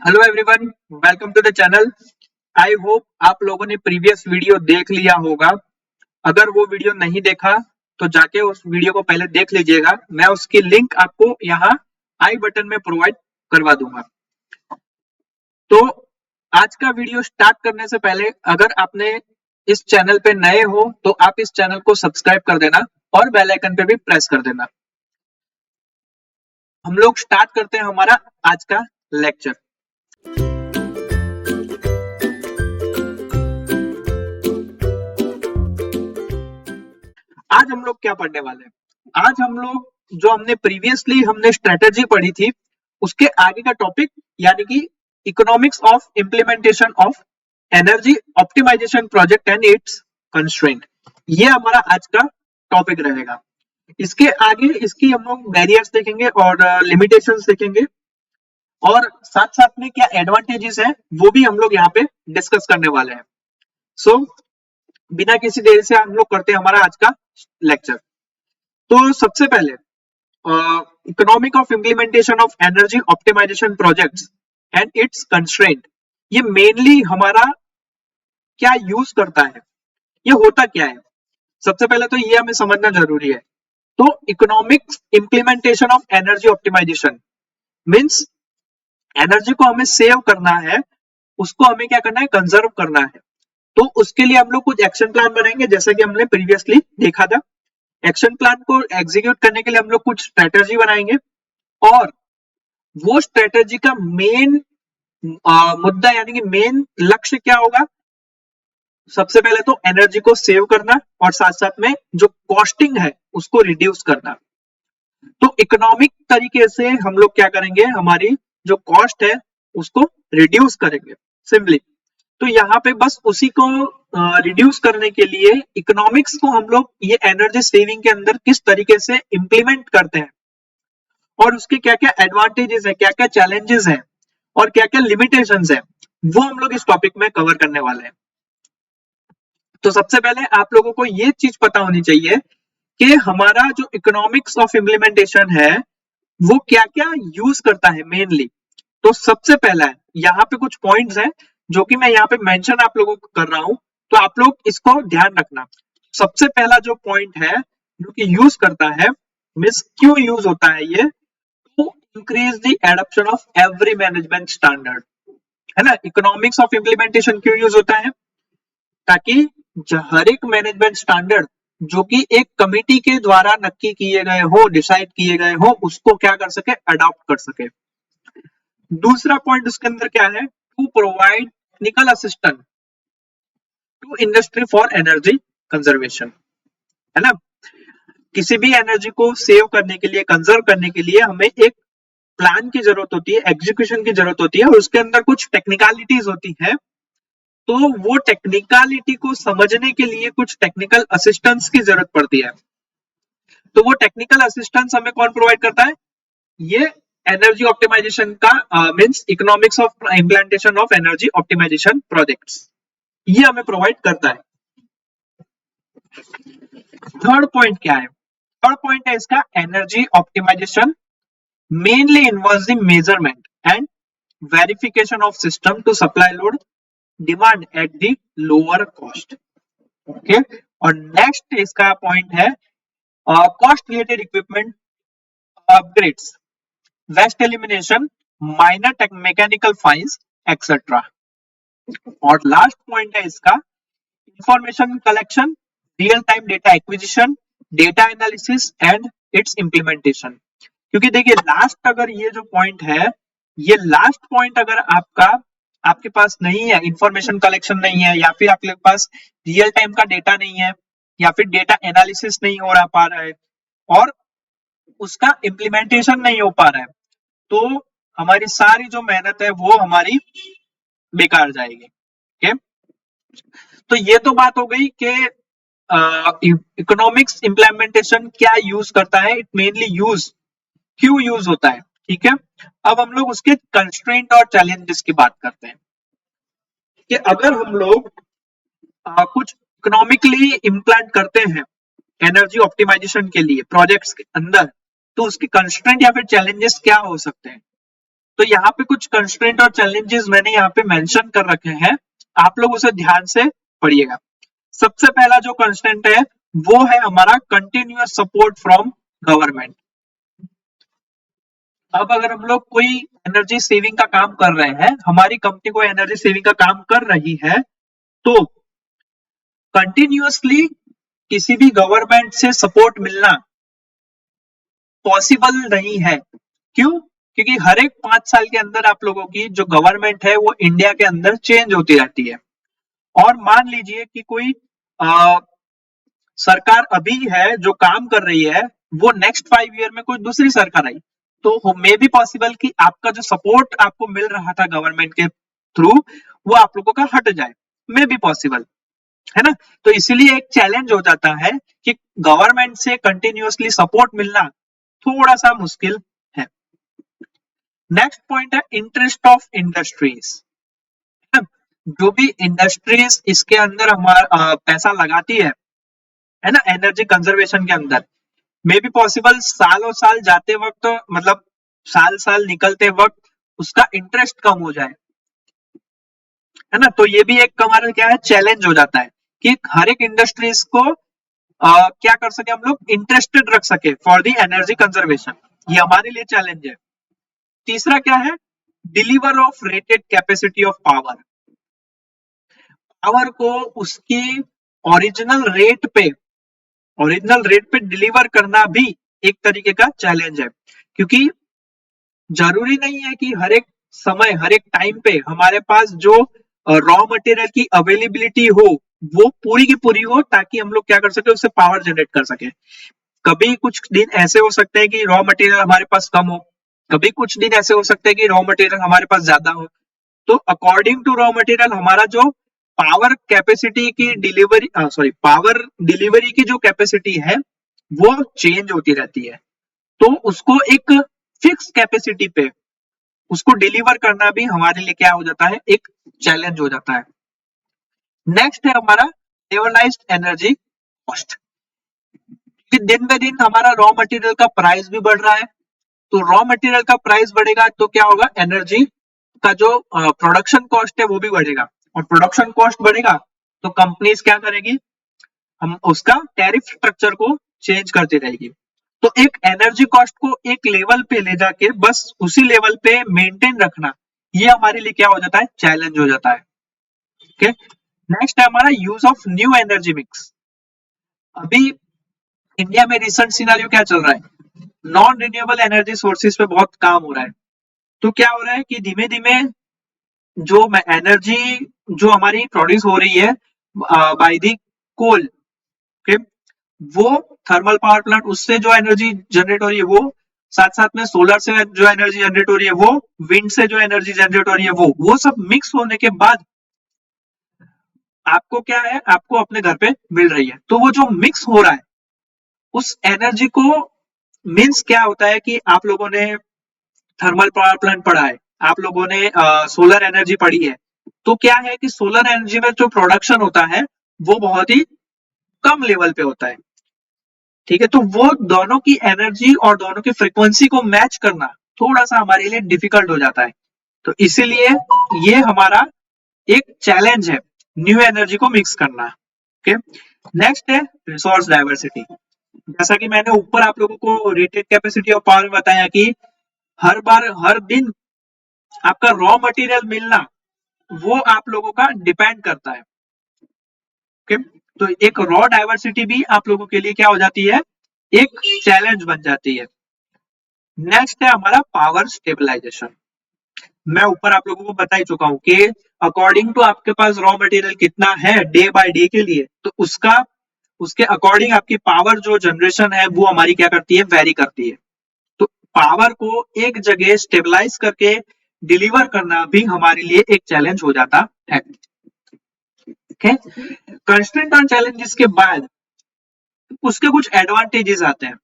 Hello everyone, welcome to the channel. I hope आप लोगों ने प्रीवियस वीडियो देख लिया होगा। अगर वो वीडियो नहीं देखा तो जाके उस वीडियो को पहले देख लीजिएगा। मैं उसकी लिंक आपको यहाँ आई बटन में प्रोवाइड करवा दूंगा। तो आज का वीडियो स्टार्ट करने से पहले अगर आपने इस चैनल पे नए हो तो आप इस चैनल को सब्सक्राइब कर देना और बेल आइकन पे भी प्रेस कर देना। हम लोग स्टार्ट करते हैं हमारा आज का लेक्चर। आज हम लोग क्या पढ़ने वाले हैं? आज हम लोग जो हमने प्रीवियसली स्ट्रेटेजी पढ़ी थी उसके आगे का टॉपिक यानी कि economics of implementation of energy optimisation project and its constraint, ये हमारा आज का टॉपिक रहेगा। इसके आगे इसकी हम लोग बैरियर्स देखेंगे और लिमिटेशंस देखेंगे और साथ साथ में क्या एडवांटेजेस है वो भी हम लोग यहाँ पे डिस्कस करने वाले हैं। सो बिना किसी देरी से हम लोग करते हैं हमारा आज का लेक्चर। तो सबसे पहले economic of implementation of energy optimisation projects and its constraint, ये मेनली हमारा क्या यूज करता है, ये होता क्या है, सबसे पहले तो ये हमें समझना जरूरी है। तो economic implementation of energy optimisation means energy को हमें सेव करना है, उसको हमें क्या करना है, कंजर्व करना है। तो उसके लिए हम लोग कुछ एक्शन प्लान बनाएंगे जैसे कि हमने प्रीवियसली देखा था। एक्शन प्लान को एग्जीक्यूट करने के लिए हम लोग कुछ स्ट्रेटेजी बनाएंगे और वो स्ट्रेटेजी का मेन मुद्दा यानी कि मेन लक्ष्य क्या होगा, सबसे पहले तो एनर्जी को सेव करना और साथ साथ में जो कॉस्टिंग है उसको रिड्यूस करना। तो इकोनॉमिक तरीके से हम लोग क्या करेंगे, हमारी जो कॉस्ट है उसको रिड्यूस करेंगे सिंपली। तो यहाँ पे बस उसी को रिड्यूस करने के लिए इकोनॉमिक्स को हम लोग ये एनर्जी सेविंग के अंदर किस तरीके से इंप्लीमेंट करते हैं और उसके क्या क्या एडवांटेजेस है, क्या क्या चैलेंजेस है और क्या क्या लिमिटेशंस है, वो हम लोग इस टॉपिक में कवर करने वाले हैं। तो सबसे पहले आप लोगों को ये चीज पता होनी चाहिए कि हमारा जो इकोनॉमिक्स ऑफ इम्प्लीमेंटेशन है वो क्या क्या यूज करता है मेनली। तो सबसे पहला है, यहाँ पे कुछ पॉइंट्स हैं जो कि मैं यहाँ पे मेंशन आप लोगों को कर रहा हूं, तो आप लोग इसको ध्यान रखना। सबसे पहला जो पॉइंट है जो कि यूज करता है, मींस क्यों यूज होता है ये, to increase the adoption of every management standard, है ना। इकोनॉमिक्स ऑफ इम्प्लीमेंटेशन क्यों यूज होता है, ताकि हर एक मैनेजमेंट स्टैंडर्ड जो कि एक कमिटी के द्वारा नक्की किए गए हो, डिसाइड किए गए हो, उसको क्या कर सके, अडॉप्ट कर सके। दूसरा पॉइंट उसके अंदर क्या है, to provide technical assistance to industry for energy conservation, है ना। किसी भी एनर्जी को सेव करने के लिए, कंजर्व करने के लिए हमें एक प्लान की जरूरत होती है, एग्जीक्यूशन की जरूरत होती है और उसके अंदर कुछ टेक्निकलिटीज होती है। तो वो टेक्निकलिटी को समझने के लिए कुछ टेक्निकल असिस्टेंस की जरूरत पड़ती है। तो वो टेक्निकल असिस्टेंस हमें कौन प्रोवाइड करता है, ये एनर्जी ऑप्टिमाइजेशन का means economics of implementation of energy optimisation projects, ये हमें प्रोवाइड करता है। थर्ड पॉइंट क्या है, थर्ड पॉइंट है इसका, energy optimization mainly involves the measurement and verification of system to supply load demand at the lower cost. Okay, और next इसका पॉइंट है cost related equipment upgrades, waste elimination, minor mechanical fines etcetera. और last point है इसका information collection, real time data acquisition, data analysis and its implementation. क्योंकि देखिए last अगर ये जो पॉइंट है, ये लास्ट पॉइंट अगर आपके पास नहीं है, इंफॉर्मेशन कलेक्शन नहीं है, या फिर आपके पास रियल टाइम का डेटा नहीं है, या फिर डेटा एनालिसिस नहीं हो पा रहा है और उसका इंप्लीमेंटेशन नहीं हो पा रहा है, तो हमारी सारी जो मेहनत है वो हमारी बेकार जाएगी। ओके, तो ये तो बात हो गई कि इकोनॉमिक्स इंप्लीमेंटेशन क्या यूज करता है, इट मेनली यूज क्यों यूज होता है, ठीक है। अब हम लोग उसके कंस्ट्रेंट और चैलेंजेस की बात करते हैं कि अगर हम लोग कुछ इकोनॉमिकली इम्प्लांट करते हैं एनर्जी ऑप्टिमाइजेशन के लिए प्रोजेक्ट्स के अंदर, तो उसके कंस्ट्रेंट या फिर चैलेंजेस क्या हो सकते हैं। तो यहाँ पे कुछ कंस्ट्रेंट और चैलेंजेस मैंने यहाँ पे मेंशन कर रखे हैं, आप लोग उसे ध्यान से पढ़िएगा। सबसे पहला जो कंस्ट्रेंट है वो है हमारा कंटिन्यूअस सपोर्ट फ्रॉम गवर्नमेंट। अब अगर हम लोग कोई एनर्जी सेविंग का काम कर रहे हैं, हमारी कंपनी को एनर्जी सेविंग का काम कर रही है, तो कंटिन्यूअसली किसी भी गवर्नमेंट से सपोर्ट मिलना पॉसिबल नहीं है। क्यों? क्योंकि हर एक 5 साल के अंदर आप लोगों की जो गवर्नमेंट है वो इंडिया के अंदर चेंज होती रहती है। और मान लीजिए कि कोई सरकार अभी है जो काम कर रही है, वो नेक्स्ट 5 ईयर में कोई दूसरी सरकार आई, तो मे बी पॉसिबल कि आपका जो सपोर्ट आपको मिल रहा था गवर्नमेंट के थ्रू वो आप लोगों का हट जाए, मे बी पॉसिबल, है ना। तो इसीलिए एक चैलेंज हो जाता है कि गवर्नमेंट से कंटिन्यूअसली सपोर्ट मिलना थोड़ा सा मुश्किल है। नेक्स्ट पॉइंट है इंटरेस्ट ऑफ इंडस्ट्रीज। जो भी इंडस्ट्रीज इसके अंदर हमारा पैसा लगाती है ना, एनर्जी कंजर्वेशन के अंदर, मे बी पॉसिबल सालों साल जाते वक्त, मतलब साल साल निकलते वक्त उसका इंटरेस्ट कम हो जाए, है ना। तो ये भी एक हमारा क्या है, चैलेंज हो जाता है कि हर एक इंडस्ट्रीज को क्या कर सके हम लोग, इंटरेस्टेड रख सके फॉर दी एनर्जी कंजर्वेशन, ये हमारे लिए चैलेंज है। तीसरा क्या है, deliver of rated capacity of power. Power को उसकी ओरिजिनल रेट पे डिलीवर करना भी एक तरीके का चैलेंज है, क्योंकि जरूरी नहीं है कि हर एक समय हर एक टाइम पे हमारे पास जो रॉ मटेरियल की अवेलेबिलिटी हो वो पूरी की पूरी हो, ताकि हम लोग क्या कर सके, उससे पावर जनरेट कर सके। कभी कुछ दिन ऐसे हो सकते हैं कि रॉ मटेरियल हमारे पास कम हो, कभी कुछ दिन ऐसे हो सकते हैं कि रॉ मटेरियल हमारे पास ज्यादा हो। तो अकॉर्डिंग टू रॉ मटेरियल हमारा जो पावर कैपेसिटी की डिलीवरी पावर डिलीवरी की जो कैपेसिटी है वो चेंज होती रहती है। तो उसको एक फिक्स कैपेसिटी पे उसको डिलीवर करना भी हमारे लिए क्या हो जाता है, एक चैलेंज हो जाता है। नेक्स्ट है हमारा लेवलाइज्ड एनर्जी कॉस्ट। दिन ब दिन हमारा रॉ मटेरियल का प्राइस भी बढ़ रहा है, तो रॉ मटेरियल का प्राइस बढ़ेगा तो क्या होगा, एनर्जी का जो प्रोडक्शन कॉस्ट है वो भी बढ़ेगा, और प्रोडक्शन कॉस्ट बढ़ेगा तो कंपनीज क्या करेगी, हम उसका टैरिफ स्ट्रक्चर को चेंज करती रहेगी। तो एक एनर्जी कॉस्ट को एक लेवल पे ले जाके बस उसी लेवल पे मेंटेन रखना, ये हमारे लिए क्या हो जाता है, चैलेंज हो जाता है। ओके, नेक्स्ट है हमारा use of new energy mix. अभी इंडिया में रिसेंट सिनेरियो क्या चल रहा है, नॉन रिन्यूएबल एनर्जी सोर्सेज पे बहुत काम हो रहा है। तो क्या हो रहा है कि धीमे धीमे जो एनर्जी जो हमारी प्रोड्यूस हो रही है बाय दी कोल, ओके, वो थर्मल पावर प्लांट, उससे जो एनर्जी जनरेट हो रही है वो, साथ साथ में सोलर से जो एनर्जी जनरेट हो रही है वो, विंड से जो एनर्जी जनरेट हो रही है वो सब मिक्स होने के बाद आपको क्या है, आपको अपने घर पे मिल रही है। तो वो जो मिक्स हो रहा है उस एनर्जी को, मीन्स क्या होता है कि आप लोगों ने थर्मल पावर प्लांट पढ़ा है, आप लोगों ने सोलर एनर्जी पढ़ी है, तो क्या है कि सोलर एनर्जी में जो प्रोडक्शन होता है वो बहुत ही कम लेवल पे होता है, ठीक है। तो वो दोनों की एनर्जी और दोनों की फ्रीक्वेंसी को मैच करना थोड़ा सा हमारे लिए डिफिकल्ट हो जाता है, तो इसीलिए ये हमारा एक चैलेंज है न्यू एनर्जी को मिक्स करना। ओके, नेक्स्ट है रिसोर्स डाइवर्सिटी। जैसा कि मैंने ऊपर आप लोगों को रेटेड कैपेसिटी ऑफ पावर में बताया कि हर बार हर दिन आपका रॉ मटेरियल मिलना वो आप लोगों का डिपेंड करता है। ओके, तो एक रॉ डाइवर्सिटी भी आप लोगों के लिए क्या हो जाती है, एक चैलेंज बन जाती है। नेक्स्ट है हमारा पावर स्टेबलाइजेशन। मैं ऊपर आप लोगों को बता ही चुका हूं कि अकॉर्डिंग टू आपके पास रॉ मटेरियल कितना है डे बाय डे के लिए, तो उसके अकॉर्डिंग आपकी पावर जो जनरेशन है वो हमारी क्या करती है, वेरी करती है। तो पावर को एक जगह स्टेबलाइज करके डिलीवर करना भी हमारे लिए एक चैलेंज हो जाता है। ओके, कंस्ट्रेंट और चैलेंजेस के बाद उसके कुछ एडवांटेजेस आते हैं।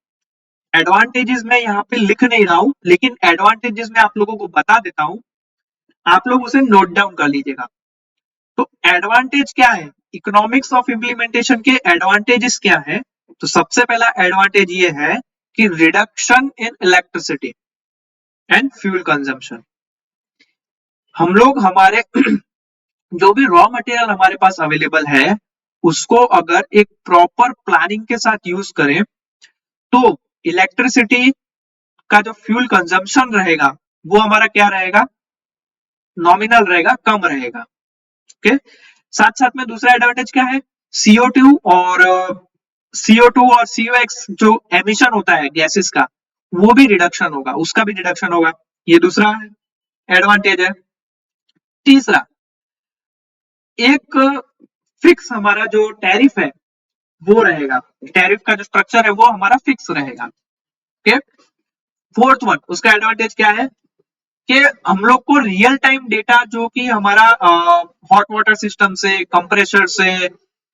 एडवांटेजेस मैं यहाँ पे लिख नहीं रहा हूं, लेकिन एडवांटेजेस मैं आप लोगों को बता देता हूं, आप लोग उसे नोट डाउन कर लीजिएगा। तो एडवांटेज क्या है, इकोनॉमिक्स ऑफ इंप्लीमेंटेशन के एडवांटेजेस क्या है, तो सबसे पहला एडवांटेज ये है कि reduction in electricity and fuel consumption. हम लोग हमारे जो भी रॉ मटेरियल हमारे पास अवेलेबल है उसको अगर एक प्रॉपर प्लानिंग के साथ यूज करें तो इलेक्ट्रिसिटी का जो फ्यूल कंजम्पशन रहेगा वो हमारा क्या रहेगा, नॉमिनल रहेगा, कम रहेगा। ओके, साथ साथ में दूसरा एडवांटेज क्या है, CO2 और CO2 और COX जो एमिशन होता है गैसेस का वो भी रिडक्शन होगा, उसका भी रिडक्शन होगा, ये दूसरा एडवांटेज है। तीसरा, एक फिक्स हमारा जो टैरिफ है वो रहेगा, टैरिफ का जो स्ट्रक्चर है वो हमारा फिक्स रहेगा। ओके, फोर्थ वन, उसका एडवांटेज क्या है कि हम लोग को रियल टाइम डेटा जो कि हमारा हॉट वाटर सिस्टम से, कंप्रेसर से,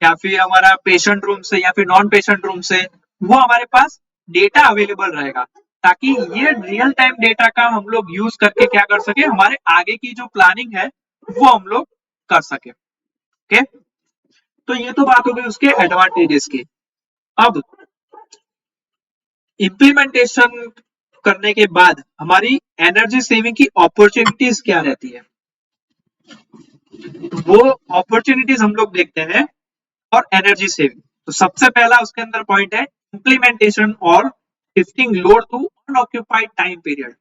या फिर हमारा पेशेंट रूम से या फिर नॉन पेशेंट रूम से, वो हमारे पास डेटा अवेलेबल रहेगा ताकि ये रियल टाइम डेटा का हम लोग यूज करके क्या कर सके, हमारे आगे की जो प्लानिंग है वो हम लोग कर सके। ओके, तो ये तो बात हो गई उसके एडवांटेजेस की। अब इम्प्लीमेंटेशन करने के बाद हमारी एनर्जी सेविंग की अपॉर्चुनिटीज क्या रहती है, वो अपॉर्चुनिटीज हम लोग देखते हैं। और एनर्जी सेविंग, तो सबसे पहला उसके अंदर पॉइंट है इम्प्लीमेंटेशन और shifting load to unoccupied time period.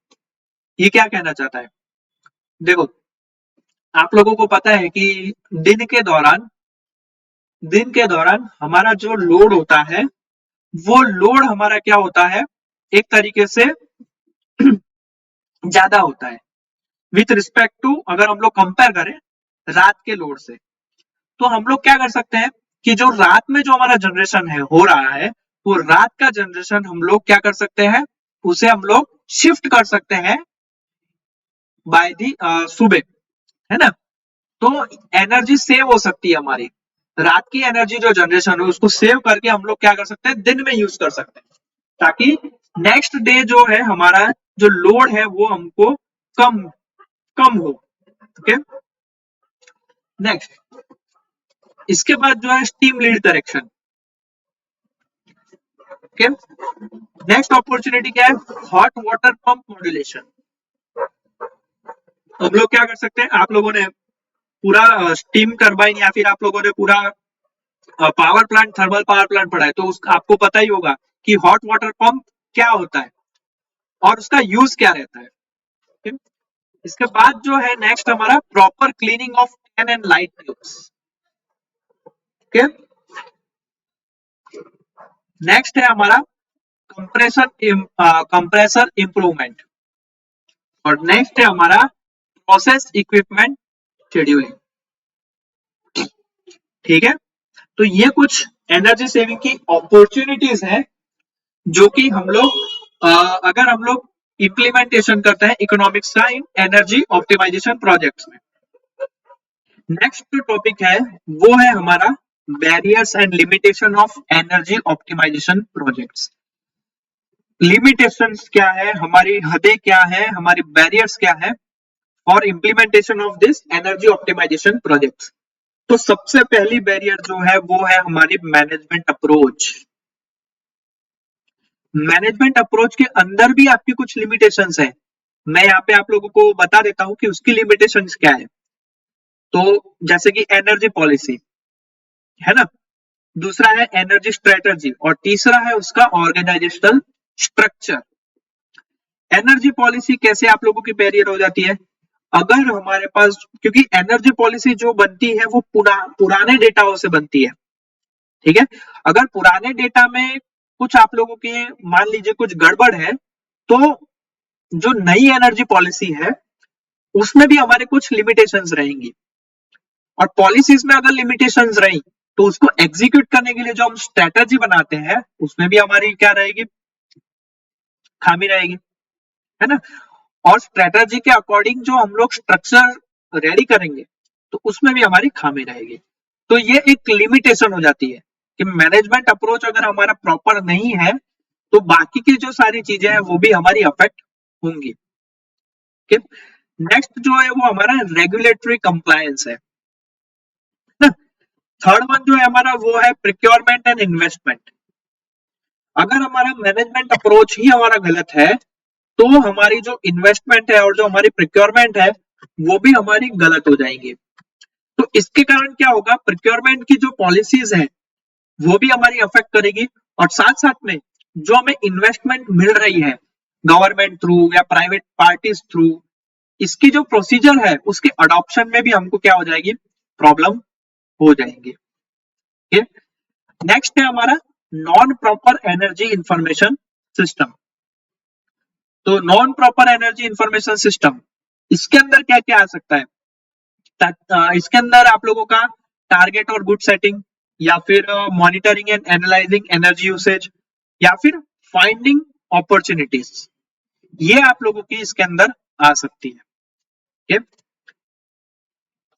ये क्या कहना चाहता है, देखो आप लोगों को पता है कि दिन के दौरान हमारा जो लोड होता है वो लोड हमारा क्या होता है, एक तरीके से ज्यादा होता है विथ रिस्पेक्ट टू, अगर हम लोग कंपेयर करें रात के लोड से। तो हम लोग क्या कर सकते हैं कि जो रात में जो हमारा जनरेशन है हो रहा है वो रात का जनरेशन हम लोग क्या कर सकते हैं, उसे हम लोग शिफ्ट कर सकते हैं बाय दी सुबह, है ना। तो एनर्जी सेव हो सकती है हमारी, रात की एनर्जी जो जनरेशन है उसको सेव करके हम लोग क्या कर सकते हैं, दिन में यूज कर सकते हैं ताकि नेक्स्ट डे जो है हमारा जो लोड है वो हमको कम कम हो। ओके, नेक्स्ट, इसके बाद जो है steam lead correction. Okay, next opportunity क्या है, हॉट वाटर पंप मॉड्यूलेशन। हम लोग क्या कर सकते हैं, आप लोगों ने पूरा स्टीम टरबाइन या फिर आप लोगों ने पूरा power plant, thermal power plant पढ़ा है, तो आपको पता ही होगा कि हॉट वाटर पंप क्या होता है और उसका यूज क्या रहता है। okay? इसके बाद जो है नेक्स्ट हमारा proper cleaning of fan and light tubes. Okay, next है हमारा कंप्रेसर इंप्रूवमेंट, और नेक्स्ट है हमारा प्रोसेस इक्विपमेंट शेड्यूलिंग। ठीक है, तो ये कुछ एनर्जी सेविंग की अपॉर्चुनिटीज हैं जो कि हम लोग अगर हम लोग इम्प्लीमेंटेशन करते हैं इकोनॉमिक्स का इन एनर्जी ऑप्टिमाइजेशन प्रोजेक्ट्स में। नेक्स्ट जो टॉपिक है वो है हमारा barriers and limitation of energy optimisation projects. Limitations क्या है, हमारी हदें क्या है, हमारी बैरियर्स क्या है for implementation of this energy optimisation projects. तो सबसे पहली बैरियर जो है वो है हमारी मैनेजमेंट अप्रोच। मैनेजमेंट अप्रोच के अंदर भी आपकी कुछ लिमिटेशंस है, मैं यहाँ पे आप लोगों को बता देता हूं कि उसकी लिमिटेशंस क्या है। तो जैसे कि एनर्जी पॉलिसी है ना, दूसरा है एनर्जी स्ट्रेटजी, और तीसरा है उसका ऑर्गेनाइजेशनल स्ट्रक्चर। एनर्जी पॉलिसी कैसे आप लोगों की बैरियर हो जाती है, अगर हमारे पास, क्योंकि एनर्जी पॉलिसी जो बनती है वो पुराने डेटाओं से बनती है। ठीक है, अगर पुराने डेटा में कुछ आप लोगों के मान लीजिए कुछ गड़बड़ है, तो जो नई एनर्जी पॉलिसी है उसमें भी हमारे कुछ लिमिटेशंस रहेंगी, और पॉलिसीज में अगर लिमिटेशंस रही तो उसको एग्जीक्यूट करने के लिए जो हम स्ट्रेटजी बनाते हैं उसमें भी हमारी क्या रहेगी, खामी रहेगी, है ना। और स्ट्रेटजी के अकॉर्डिंग जो हम लोग स्ट्रक्चर रेडी करेंगे तो उसमें भी हमारी खामी रहेगी। तो ये एक लिमिटेशन हो जाती है कि मैनेजमेंट अप्रोच अगर हमारा प्रॉपर नहीं है तो बाकी की जो सारी चीजें हैं वो भी हमारी अफेक्ट होंगी। नेक्स्ट जो है वो हमारा रेगुलेटरी कंप्लायंस है ना। थर्ड वन जो है हमारा वो है प्रिक्योरमेंट एंड इन्वेस्टमेंट। अगर हमारा मैनेजमेंट अप्रोच ही हमारा गलत है तो हमारी जो इन्वेस्टमेंट है और जो हमारी प्रिक्योरमेंट है वो भी हमारी गलत हो जाएंगी। तो इसके कारण क्या होगा, प्रोक्योरमेंट की जो पॉलिसीज है वो भी हमारी अफेक्ट करेगी, और साथ साथ में जो हमें इन्वेस्टमेंट मिल रही है गवर्नमेंट थ्रू या प्राइवेट पार्टीज थ्रू, इसकी जो प्रोसीजर है उसके अडॉप्शन में भी हमको क्या हो जाएगी, प्रॉब्लम हो जाएंगी। नेक्स्ट है हमारा non proper energy information system. तो non proper energy information system, इसके अंदर क्या क्या आ सकता है, इसके अंदर आप लोगों का टारगेट और गुड सेटिंग, या फिर monitoring and analysing energy usage, या फिर फाइंडिंग अपॉर्चुनिटीज, ये आप लोगों की इसके अंदर आ सकती है।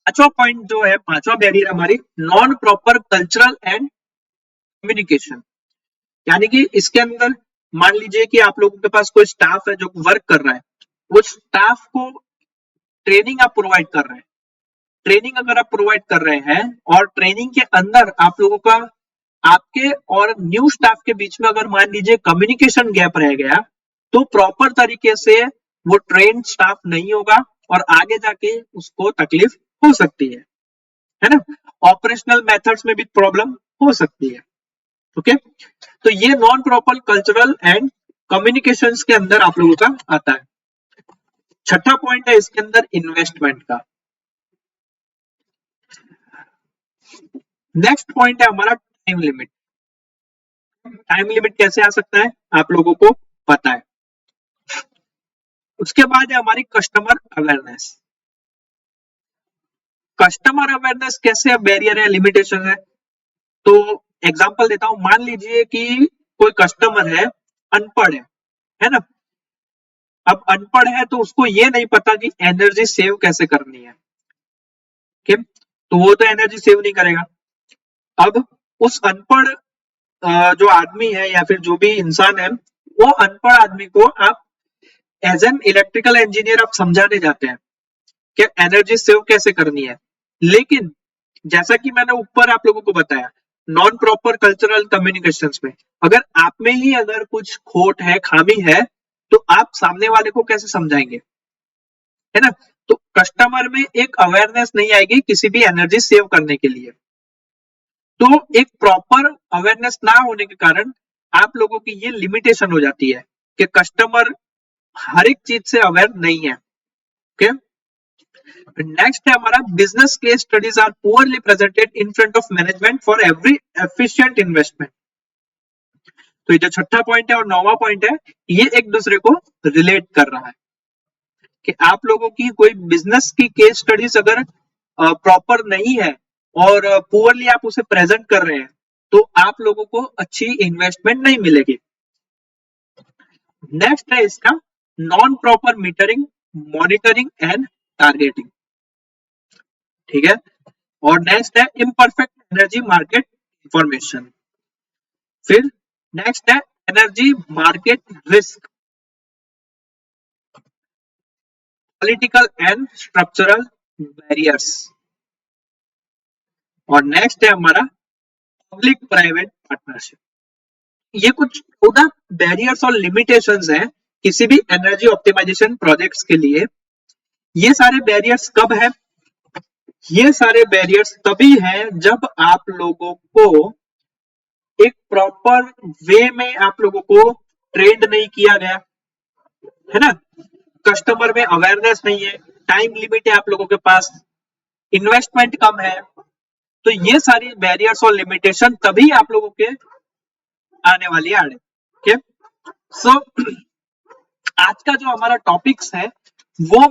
पांचवा पॉइंट जो है, पांचवा बैरियर हमारी non proper cultural and communication, यानी कि इसके अंदर मान लीजिए कि आप लोगों के पास कोई स्टाफ है जो वर्क कर रहा है, वो स्टाफ को ट्रेनिंग आप प्रोवाइड कर रहे हैं, ट्रेनिंग अगर आप प्रोवाइड कर रहे हैं और ट्रेनिंग के अंदर आप लोगों का, आपके और न्यू स्टाफ के बीच में अगर मान लीजिए कम्युनिकेशन गैप रह गया, तो प्रॉपर तरीके से वो ट्रेन स्टाफ नहीं होगा और आगे जाके उसको तकलीफ हो सकती है ना, ऑपरेशनल मेथड्स में भी प्रॉब्लम हो सकती है। ओके, तो ये non proper cultural and communications के अंदर आप लोगों का आता है। छठा पॉइंट है इसके अंदर इन्वेस्टमेंट का। नेक्स्ट पॉइंट है हमारा टाइम लिमिट। टाइम लिमिट कैसे आ सकता है आप लोगों को पता है। उसके बाद है हमारी कस्टमर अवेयरनेस। कस्टमर अवेयरनेस कैसे बैरियर है, लिमिटेशन है, तो एग्जांपल देता हूं, मान लीजिए कि कोई कस्टमर है, अनपढ़ है ना, अब अनपढ़ है तो उसको ये नहीं पता कि एनर्जी सेव कैसे करनी है, ठीक, तो वो तो एनर्जी सेव नहीं करेगा। अब उस अनपढ़ जो आदमी है या फिर जो भी इंसान है, वो अनपढ़ आदमी को आप एज एन इलेक्ट्रिकल इंजीनियर आप समझाने जाते हैं कि एनर्जी सेव कैसे करनी है, लेकिन जैसा कि मैंने ऊपर आप लोगों को बताया, नॉन प्रॉपर कल्चरल कम्युनिकेशंस में अगर आप में ही अगर कुछ खोट है, खामी है, तो आप सामने वाले को कैसे समझाएंगे, है ना। तो कस्टमर में एक अवेयरनेस नहीं आएगी किसी भी एनर्जी सेव करने के लिए। तो एक प्रॉपर अवेयरनेस ना होने के कारण आप लोगों की ये लिमिटेशन हो जाती है कि कस्टमर हर एक चीज से अवेयर नहीं है। ओके, नेक्स्ट है हमारा business case studies are poorly presented in front of management for every efficient investment. तो ये जो छठा पॉइंट है और नौवां पॉइंट है, ये एक दूसरे को रिलेट कर रहा है कि आप लोगों की कोई बिजनेस की केस स्टडीज अगर प्रॉपर नहीं है और पुअरली आप उसे प्रेजेंट कर रहे हैं, तो आप लोगों को अच्छी इन्वेस्टमेंट नहीं मिलेगी। नेक्स्ट है इसका non proper metering, monitoring and targeting, ठीक है। और नेक्स्ट है इम्परफेक्ट एनर्जी मार्केट इंफॉर्मेशन। फिर नेक्स्ट है energy market risk, political and structural barriers. और नेक्स्ट है हमारा पब्लिक प्राइवेट पार्टनरशिप। ये कुछ 14 बैरियर्स और लिमिटेशंस हैं किसी भी एनर्जी ऑप्टिमाइजेशन प्रोजेक्ट्स के लिए। ये सारे बैरियर्स कब है, ये सारे बैरियर्स तभी हैं जब आप लोगों को एक प्रॉपर वे में आप लोगों को ट्रेंड नहीं किया गया, है ना, कस्टमर में अवेयरनेस नहीं है, टाइम लिमिट है आप लोगों के पास, इन्वेस्टमेंट कम है। तो ये सारी बैरियर्स और लिमिटेशन तभी आप लोगों के आने वाली आड़े। ओके, सो आज का जो हमारा टॉपिक्स है वो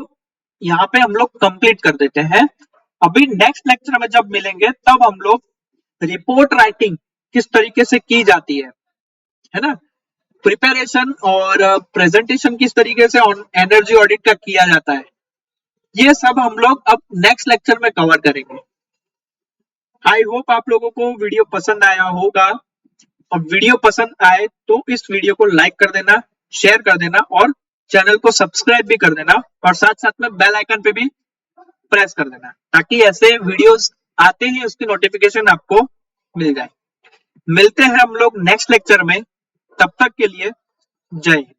यहाँ पे हम लोग कंप्लीट कर देते हैं। अभी नेक्स्ट लेक्चर में जब मिलेंगे तब हम लोग रिपोर्ट राइटिंग किस तरीके से की जाती है ना, प्रिपरेशन और प्रेजेंटेशन किस तरीके से एनर्जी ऑडिट का किया जाता है, ये सब हम लोग अब नेक्स्ट लेक्चर में कवर करेंगे। आई होप आप लोगों को वीडियो पसंद आया होगा, और वीडियो पसंद आए तो इस वीडियो को लाइक कर देना, शेयर कर देना और चैनल को सब्सक्राइब भी कर देना, और साथ साथ में बेल आइकन पे भी प्रेस कर देना ताकि ऐसे वीडियोस आते ही उसकी नोटिफिकेशन आपको मिल जाए। मिलते हैं हम लोग नेक्स्ट लेक्चर में, तब तक के लिए जय हिंद।